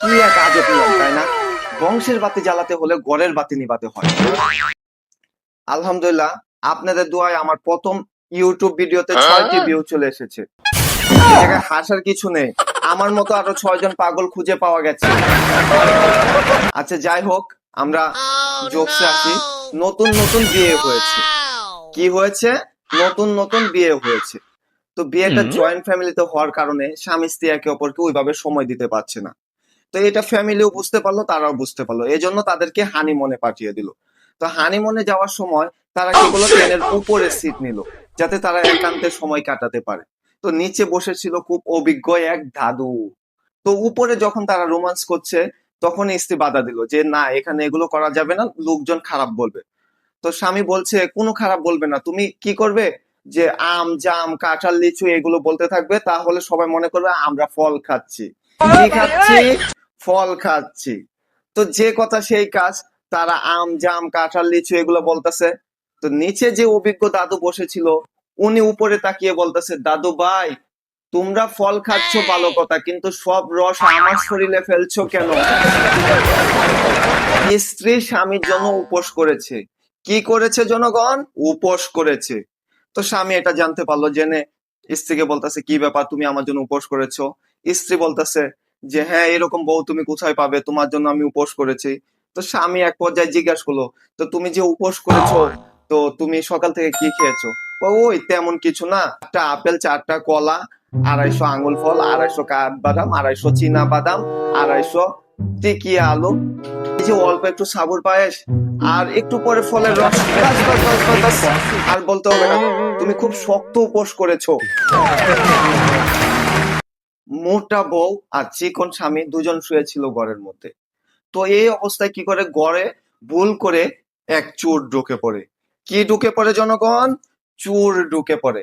কি এক আজব নিয়ম, তাই না? বংশের বাতি জ্বালাতে হলে ঘরের বাতি নিভাতে হয়। আলহামদুলিল্লাহ, আপনাদের দোয়ায় আমার প্রথম ইউটিউব ভিডিওতে 6টি ভিউ চলে এসেছে। এই জায়গায় হাসার কিছু নেই, আমার মতো আরো 6জন পাগল খুঁজে পাওয়া গেছে। আচ্ছা, যাই হোক, আমরা জোকসে আসি। নতুন নতুন বিয়ে হয়েছে। কি হয়েছে? নতুন নতুন বিয়ে হয়েছে। তো বিয়েটা জয়েন্ট ফ্যামিলিতে হওয়ার কারণে স্বামী স্ত্রী একে অপরকে ওইভাবে সময় দিতে পারছে না। তো এটা ফ্যামিলিও বুঝতে পারলো, তারাও বুঝতে পারলো, এই জন্য তাদেরকে হানিমুনে পাঠিয়ে দিল। তো হানিমুনে যাওয়ার সময় তারা কি করলো, ট্রেনের উপরে সিট নিল, যাতে তারা একান্তে সময় কাটাতে পারে। তো নিচে বসেছিল খুব অভিজ্ঞ এক দাদু। তো উপরে যখন তারা রোমান্স করছে, তখন স্ত্রী বাধা দিল যে না, এখানে এগুলো করা যাবে না, লোকজন খারাপ বলবে। তো স্বামী বলছে কোনো খারাপ বলবে না, তুমি কি করবে, যে আম জাম কাঁঠাল লিচু এগুলো বলতে থাকবে, তাহলে সবাই মনে করবে আমরা ফল খাচ্ছি। কি খাচ্ছি? ফল খাচ্ছি। তো যে কথা সেই কাজ, তারা আম জাম কাঁঠাল লিচু এগুলো বলতেছে। তো নিচে যে অভিজ্ঞ দাদু বসেছিল, উনি উপরে তাকিয়ে বলতেছে, দাদু ভাই, তোমরা ফল খাচ্ছ ভালো কথা, কিন্তু সব রস আমার শরীরে ফেলছো কেন? স্ত্রী স্বামীর জন্য উপোস করেছে। কি করেছে জনগণ? উপোস করেছে। তো স্বামী এটা জানতে পারলো, জেনে স্ত্রীকে বলতেছে, কি ব্যাপার, তুমি আমার জন্য উপোস করেছো? স্ত্রী বলতেছে যে হ্যাঁ, এরকম বউ তুমি কোথায় পাবে, তোমার জন্য আমি উপোস করেছি। তো স্বামী এক পর্যায়ে জিজ্ঞাসা করলো, তো তুমি যে উপোস করেছো, তো তুমি সকাল থেকে কি খেয়েছো? ওই তেমন কিছু না, 4টা আপেল 4টা কলা, 250 আঙ্গুল ফল, 250 কাঠবাদাম, 250 চীনা বাদাম, 250 টিকিয়া আলু, এই যে অল্প একটু সাবুর পায়েস, আর একটু পরে ফলের রস। বাস, বাস, বাস, বাস, বাস। আর বলতে হবে না, তুমি খুব শক্ত উপোস করেছো। মোটা বউ আর চিকন স্বামী দুজন শুয়েছিল ঘরের মধ্যে। তো এই অবস্থায় কি করে, ঘরে ভুল করে এক চোর ঢুকে পড়ে। কি ঢুকে পড়ে জনগণ? চোর ঢুকে পড়ে।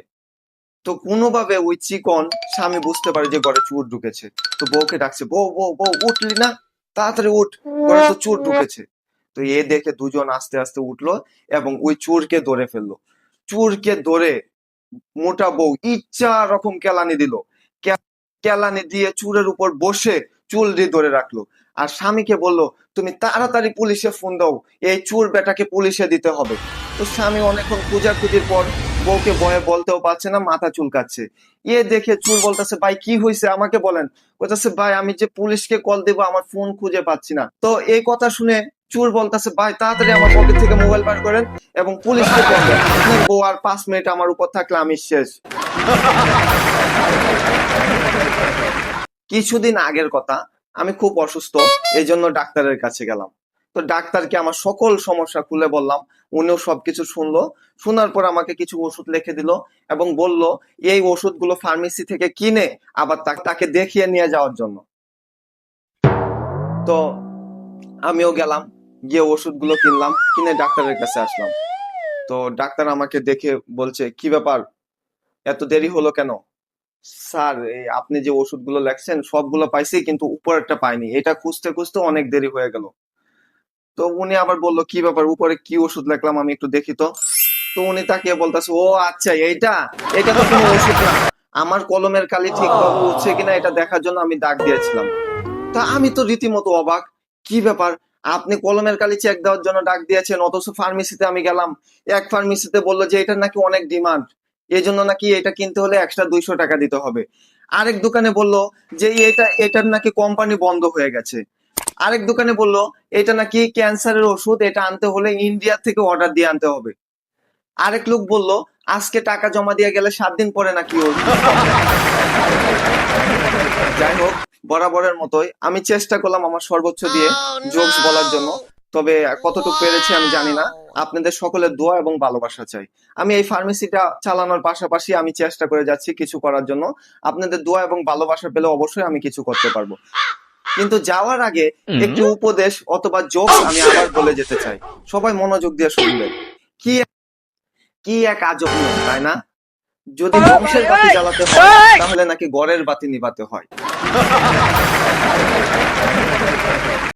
তো কোনোভাবে ওই চিকন স্বামী বুঝতে পারে যে ঘরে চোর ঢুকেছে। তো বউকে ডাকছে, বউ বউ বউ, উঠলি না, তাড়াতাড়ি উঠ, ঘরে তো চোর ঢুকেছে। তো এ দেখে দুজন আস্তে আস্তে উঠলো এবং ওই চোরকে ধরে ফেললো। চোরকে ধরে মোটা বউ ইচ্ছা রকম কেলানি দিল। কেলানি দিয়ে চোরের উপর বসে চুল দিয়ে ধরে রাখলো। আর স্বামীকে বলল, তুমি তাড়াতাড়ি পুলিশে ফোন দাও, এই চোর বেটাকে পুলিশে দিতে হবে। তো স্বামী অনেকক্ষণ খোঁজাখুঁজির পর বউকে ভয়ে বলতেও পারছে না, মাথা চুলকাচ্ছে। এ দেখে চোর বলতেছে, ভাই কি হয়েছে আমাকে বলেন। বলতেছে, ভাই আমি যে পুলিশকে কল দেবো, আমার ফোন খুঁজে পাচ্ছি না। তো এই কথা শুনে চোর বলতেছে, ভাই তাড়াতাড়ি আমার পকেট থেকে মোবাইল বার করেন এবং পুলিশকে কল দেন, আপনার বউ আর 5 মিনিট আমার উপর থাকলে আমি শেষ। কিছুদিন আগের কথা, আমি খুব অসুস্থ, এই জন্য ডাক্তারের কাছে গেলাম। তো ডাক্তারকে আমার সকল সমস্যা খুলে বললাম, উনিও সবকিছু শুনলো। শোনার পর আমাকে কিছু ওষুধ লিখে দিল এবং বলল এই ওষুধগুলো ফার্মেসি থেকে কিনে আবার তাকে দেখিয়ে নিয়ে যাওয়ার জন্য। তো আমিও গেলাম, গিয়ে ওষুধগুলো কিনলাম, কিনে ডাক্তারের কাছে আসলাম। তো ডাক্তার আমাকে দেখে বলছে, কি ব্যাপার, এত দেরি হলো কেন? স্যার, আপনি যে ওষুধগুলো লেখছেন সবগুলো পাইছি, কিন্তু উপরেরটা পাইনি, এটা খুঁজতে খুঁজতে অনেক দেরি হয়ে গেল। তো উনি আবার বললো, কি ব্যাপার, উপরে কি ওষুধ লিখলাম আমি একটু দেখি তো। তো উনি তাকিয়ে বলতেছে, ও আচ্ছা, এইটা এটা তো কোনো ওষুধ না, আমার কলমের কালি ঠিকভাবে উঠছে কিনা এটা দেখার জন্য আমি দাগ দিয়েছিলাম। তা আমি তো রীতিমতো অবাক, কি ব্যাপার, আপনি কলমের কালি চেক দেওয়ার জন্য ডাক দিয়েছেন, অথচ ফার্মেসিতে আমি গেলাম, এক ফার্মেসিতে বললো যে এটার নাকি অনেক ডিমান্ড, এই জন্য নাকি এটা কিনতে হলে এক্সট্রা 200 টাকা দিতে হবে। আরেক দোকানে বললো যে এটার নাকি কোম্পানি বন্ধ হয়ে গেছে। আরেক দোকানে বললো এটা নাকি ক্যান্সারের ওষুধ, এটা আনতে হলে ইন্ডিয়া থেকে অর্ডার দিয়ে আনতে হবে। আরেক লোক বলল আজকে টাকা জমা দিয়ে গেলে 7 দিন পরে নাকি ওষুধ পাবে। যাই হোক, বরাবরের মতোই আমি চেষ্টা করলাম আমার সর্বোচ্চ দিয়ে জোকস বলার জন্য, তবে কতটুকু পেরেছি আমি জানি না। আপনাদের সকলের দোয়া এবং ভালোবাসা চাই। আমি এই ফার্মেসিটা চালানোর পাশাপাশি আমি চেষ্টা করে যাচ্ছি কিছু করার জন্য। আপনাদের দোয়া এবং ভালোবাসা পেলে অবশ্যই আমি কিছু করতে পারবো। কিন্তু যাওয়ার আগে একটি উপদেশ অথবা জোকস আমি আবার বলে যেতে চাই, সবাই মনোযোগ দিয়ে শুনবেন। কি কি এক আজব নিয়ম, তাই না? যদি বংশের বাতি জ্বালাতে হয়, তাহলে নাকি ঘরের বাতি নিভাতে হয়।